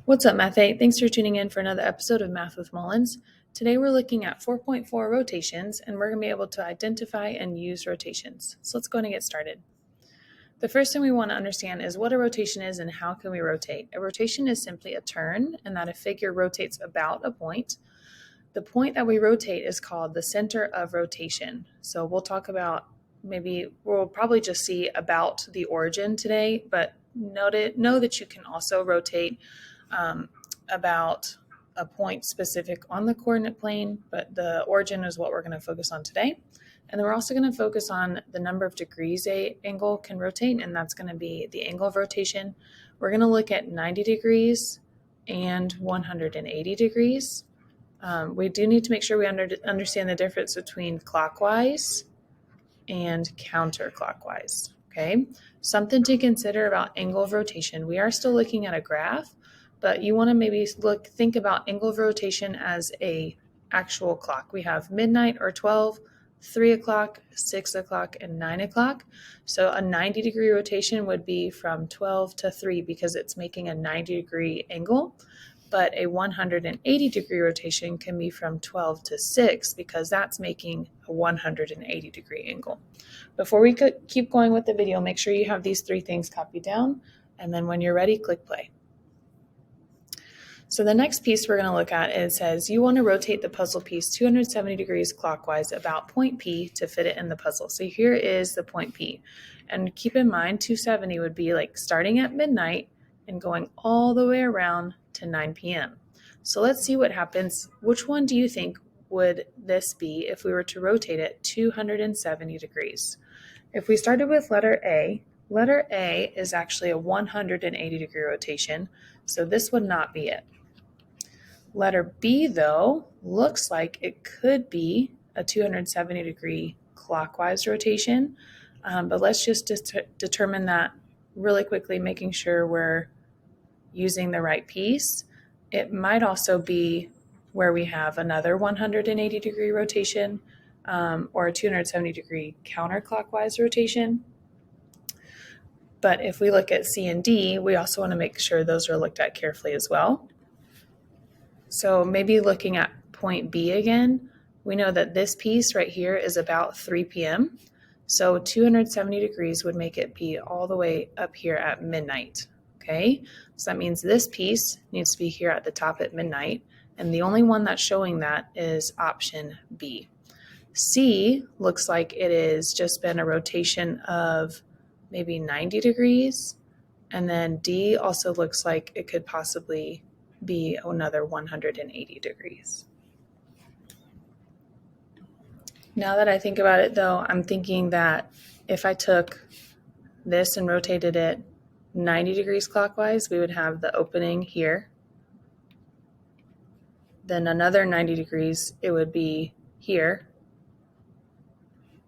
What's up, Math 8? Thanks for tuning in for another episode of Math with Mullins. Today we're looking at 4.4 rotations, and we're going to be able to identify and use rotations. So let's go ahead and get started. The first thing we want to understand is what a rotation is and how can we rotate. A rotation is simply a turn, and that a figure rotates about a point. The point that we rotate is called the center of rotation. So we'll talk about, we'll probably just see about the origin today, but know that you can also rotate about a point specific on the coordinate plane, but the origin is what we're going to focus on today. And then we're also going to focus on the number of degrees an angle can rotate, and that's going to be the angle of rotation. We're going to look at 90 degrees and 180 degrees. We do need to make sure we understand the difference between clockwise and counterclockwise. Okay, something to consider about angle of rotation. We are still looking at a graph, but you want to think about angle of rotation as a actual clock. We have midnight or 12, 3 o'clock, 6 o'clock, and 9 o'clock. So a 90-degree rotation would be from 12 to 3 because it's making a 90-degree angle. But a 180-degree rotation can be from 12 to 6 because that's making a 180-degree angle. Before we keep going with the video, make sure you have these 3 things copied down, and then when you're ready, click play. So the next piece we're going to look at, it says you want to rotate the puzzle piece 270 degrees clockwise about point P to fit it in the puzzle. So here is the point P. And keep in mind, 270 would be like starting at midnight and going all the way around to 9 p.m. So let's see what happens. Which one do you think would this be if we were to rotate it 270 degrees? If we started with letter A is actually a 180-degree rotation, so this would not be it. Letter B, though, looks like it could be a 270-degree clockwise rotation, but let's just determine that really quickly, making sure we're using the right piece. It might also be where we have another 180-degree rotation or a 270-degree counterclockwise rotation. But if we look at C and D, we also want to make sure those are looked at carefully as well. So maybe looking at point B again, we know that this piece right here is about 3 p.m. So 270 degrees would make it be all the way up here at midnight. Okay, so that means this piece needs to be here at the top at midnight, and the only one that's showing that is option B. C looks like it has just been a rotation of maybe 90 degrees, and then D also looks like it could possibly be another 180 degrees. Now that I think about it, though, I'm thinking that if I took this and rotated it 90 degrees clockwise, we would have the opening here. Then another 90 degrees, it would be here.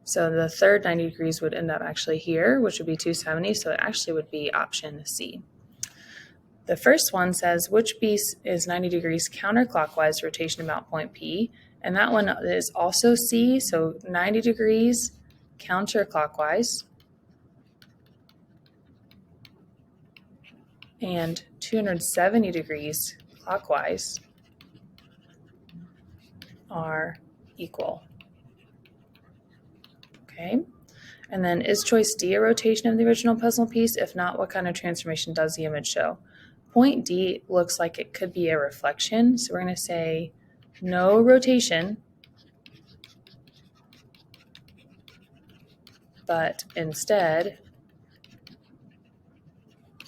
So the third 90 degrees would end up actually here, which would be 270, so it actually would be option C. The first one says which piece is 90 degrees counterclockwise rotation about point P, and that one is also C, so 90 degrees counterclockwise and 270 degrees clockwise are equal. Okay, and then is choice D a rotation of the original puzzle piece? If not, what kind of transformation does the image show? Point D looks like it could be a reflection, so we're going to say no rotation, but instead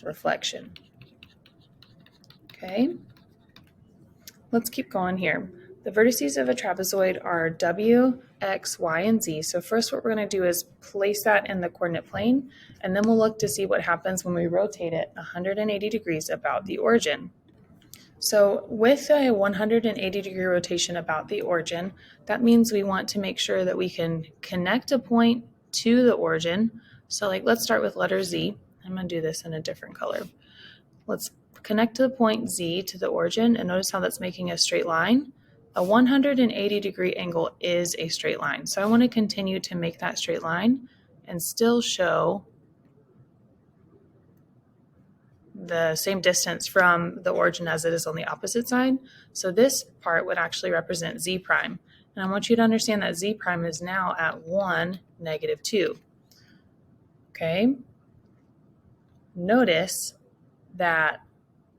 reflection. Okay, let's keep going here. The vertices of a trapezoid are W, X, Y, and Z. So first what we're going to do is place that in the coordinate plane, and then we'll look to see what happens when we rotate it 180 degrees about the origin. So with a 180-degree rotation about the origin, that means we want to make sure that we can connect a point to the origin. So let's start with letter Z. I'm going to do this in a different color. Let's connect to the point Z to the origin, and notice how that's making a straight line. A 180-degree angle is a straight line. So I want to continue to make that straight line and still show the same distance from the origin as it is on the opposite side. So this part would actually represent z prime. And I want you to understand that z prime is now at 1, negative 2. Okay? Notice that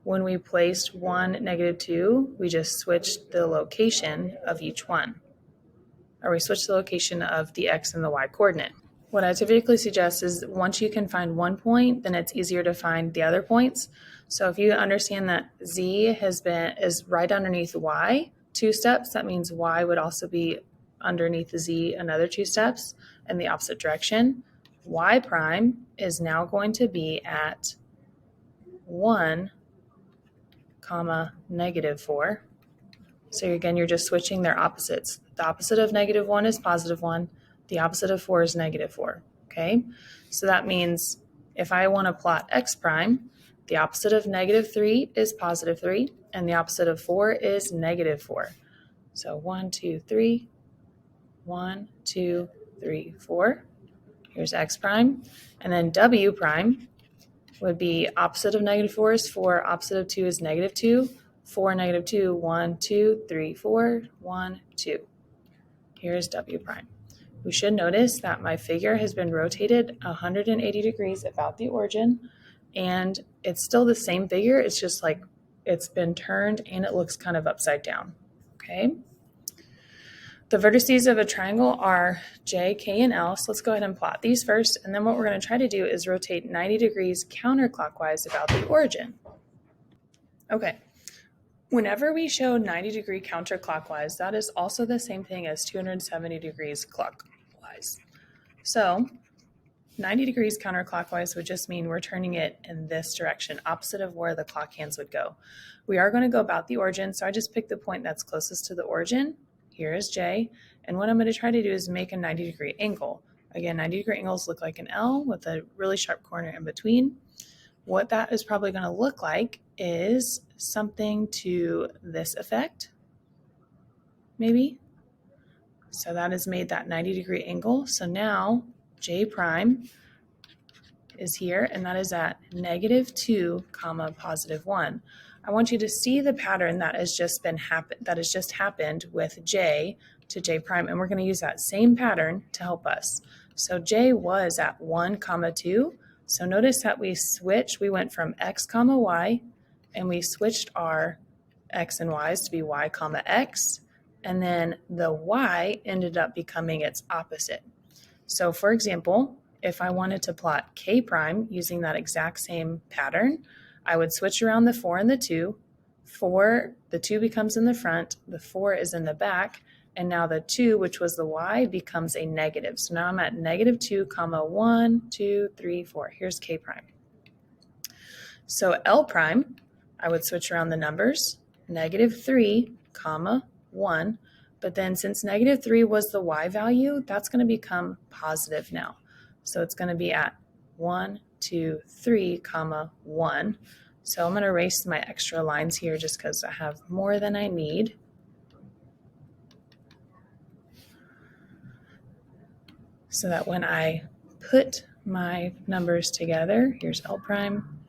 when we placed 1, negative 2, we just switched the location of each one. Or we switched the location of the x and the y coordinate. What I typically suggest is once you can find one point, then it's easier to find the other points. So if you understand that z is right underneath y 2 steps, that means y would also be underneath z another 2 steps in the opposite direction. Y prime is now going to be at 1, comma, negative 4. So again, you're just switching their opposites. The opposite of negative 1 is positive 1. The opposite of 4 is negative 4, okay? So that means if I want to plot x prime, the opposite of negative 3 is positive 3, and the opposite of 4 is negative 4. So 1, 2, 3, 1, 2, 3, 4. Here's x prime. And then w prime would be opposite of negative 4 is 4, opposite of 2 is negative 2, 4, negative 2, 1, 2, 3, 4, 1, 2. Here's w prime. We should notice that my figure has been rotated 180 degrees about the origin, and it's still the same figure. It's just like it's been turned and it looks kind of upside down, okay? The vertices of a triangle are J, K, and L, so let's go ahead and plot these first, and then what we're going to try to do is rotate 90 degrees counterclockwise about the origin. Okay. Whenever we show 90-degree counterclockwise, that is also the same thing as 270 degrees clockwise. So 90 degrees counterclockwise would just mean we're turning it in this direction, opposite of where the clock hands would go. We are going to go about the origin, so I just picked the point that's closest to the origin. Here is J, and what I'm going to try to do is make a 90-degree angle. Again, 90-degree angles look like an L with a really sharp corner in between. What that is probably going to look like is something to this effect, maybe. So that has made that 90-degree angle. So now J prime is here, and that is at negative 2, comma, positive 1. I want you to see the pattern that has just happened with J to J prime, and we're going to use that same pattern to help us. So J was at 1, comma, 2. So notice that we went from x, comma, y, and we switched our x and y's to be y, comma, x, and then the y ended up becoming its opposite. So for example, if I wanted to plot k prime using that exact same pattern, I would switch around the 4 and the 2. The 2 becomes in the front, the 4 is in the back, and now the 2, which was the y, becomes a negative. So now I'm at negative 2, comma, 1, 2, 3, 4. Here's k prime. So L prime, I would switch around the numbers, negative 3, comma, 1. But then since negative 3 was the y value, that's going to become positive now. So it's going to be at 1, 2, 3, comma, 1. So I'm going to erase my extra lines here just because I have more than I need. So that when I put my numbers together, here's L prime,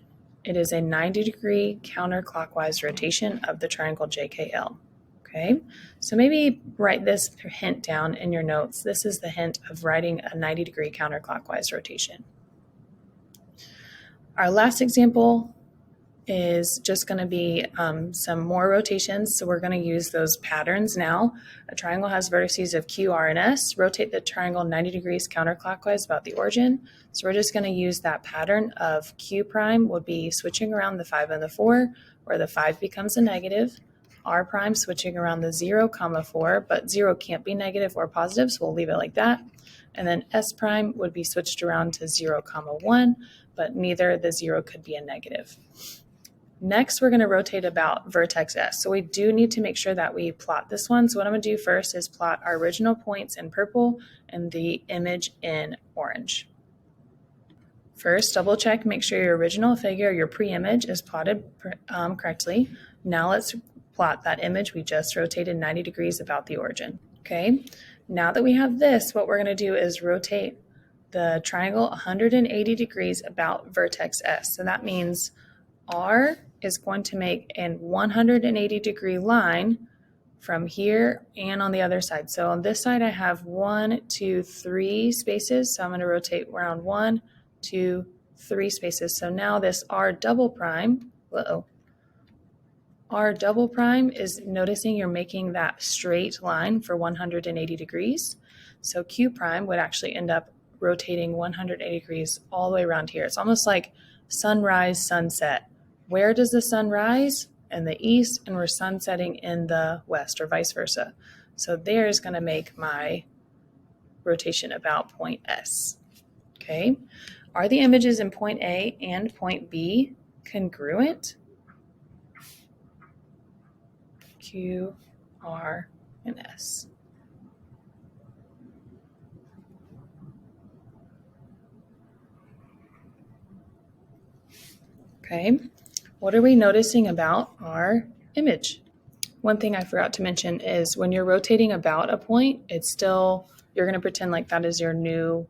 it is a 90-degree counterclockwise rotation of the triangle JKL. Okay, so maybe write this hint down in your notes. This is the hint of writing a 90-degree counterclockwise rotation. Our last example is just going to be some more rotations. So we're going to use those patterns now. A triangle has vertices of Q, R, and S. Rotate the triangle 90 degrees counterclockwise about the origin. So we're just going to use that pattern of Q prime would be switching around the 5 and the 4, where the 5 becomes a negative. R prime switching around the 0, comma, 4, but 0 can't be negative or positive, so we'll leave it like that. And then S prime would be switched around to 0, comma, 1, but neither the 0 could be a negative. Next, we're going to rotate about vertex S. So we do need to make sure that we plot this one. So what I'm going to do first is plot our original points in purple and the image in orange. First, double check, make sure your original figure, your pre-image, is plotted correctly. Now let's plot that image we just rotated 90 degrees about the origin. Okay, now that we have this, what we're going to do is rotate the triangle 180 degrees about vertex S. So that means R is going to make a 180-degree line from here and on the other side. So on this side, I have 1, 2, 3 spaces. So I'm going to rotate around 1, 2, 3 spaces. So now this R double prime, R double prime is noticing you're making that straight line for 180 degrees. So Q prime would actually end up rotating 180 degrees all the way around here. It's almost like sunrise, sunset. Where does the sun rise? In the east, and we're sunsetting in the west, or vice versa. So there's going to make my rotation about point S. Okay. Are the images in point A and point B congruent? Q, R, and S. Okay. What are we noticing about our image? One thing I forgot to mention is when you're rotating about a point, it's still, you're going to pretend like that is your new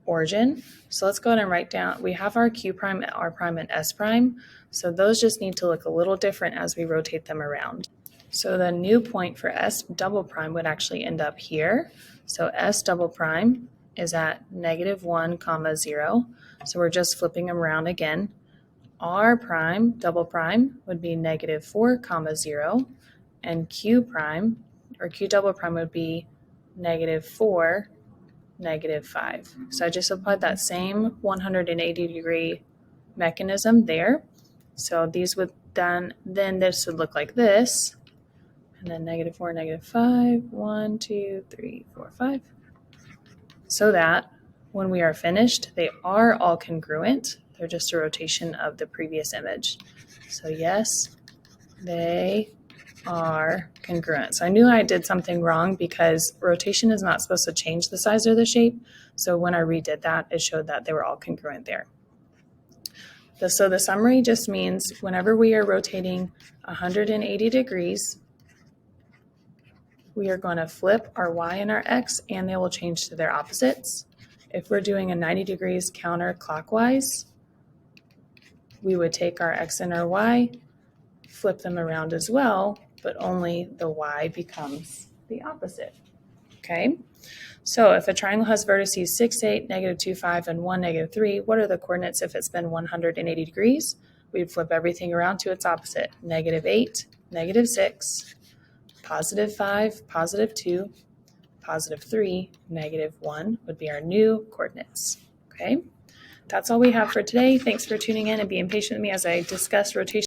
origin. So let's go ahead and write down, we have our Q prime, R prime, and S prime. So those just need to look a little different as we rotate them around. So the new point for S double prime would actually end up here. So S double prime is at -1, 0. So we're just flipping them around again. R prime, double prime, would be -4, 0. And Q prime, or Q double prime, would be -4, -5. So I just applied that same 180-degree mechanism there. So these would then this would look like this. And then -4, -5, 1, 2, 3, 4, 5. So that when we are finished, they are all congruent. They're just a rotation of the previous image. So yes, they are congruent. So I knew I did something wrong because rotation is not supposed to change the size or the shape. So when I redid that, it showed that they were all congruent there. So the summary just means whenever we are rotating 180 degrees, we are going to flip our Y and our X, and they will change to their opposites. If we're doing a 90 degrees counterclockwise, we would take our X and our Y, flip them around as well, but only the Y becomes the opposite. Okay? So if a triangle has vertices 6, 8, -2, 5, and 1, -3, what are the coordinates if it's been 180 degrees? We'd flip everything around to its opposite. -8, -6, +5, +2, +3, -1 would be our new coordinates. Okay? That's all we have for today. Thanks for tuning in and being patient with me as I discuss rotation.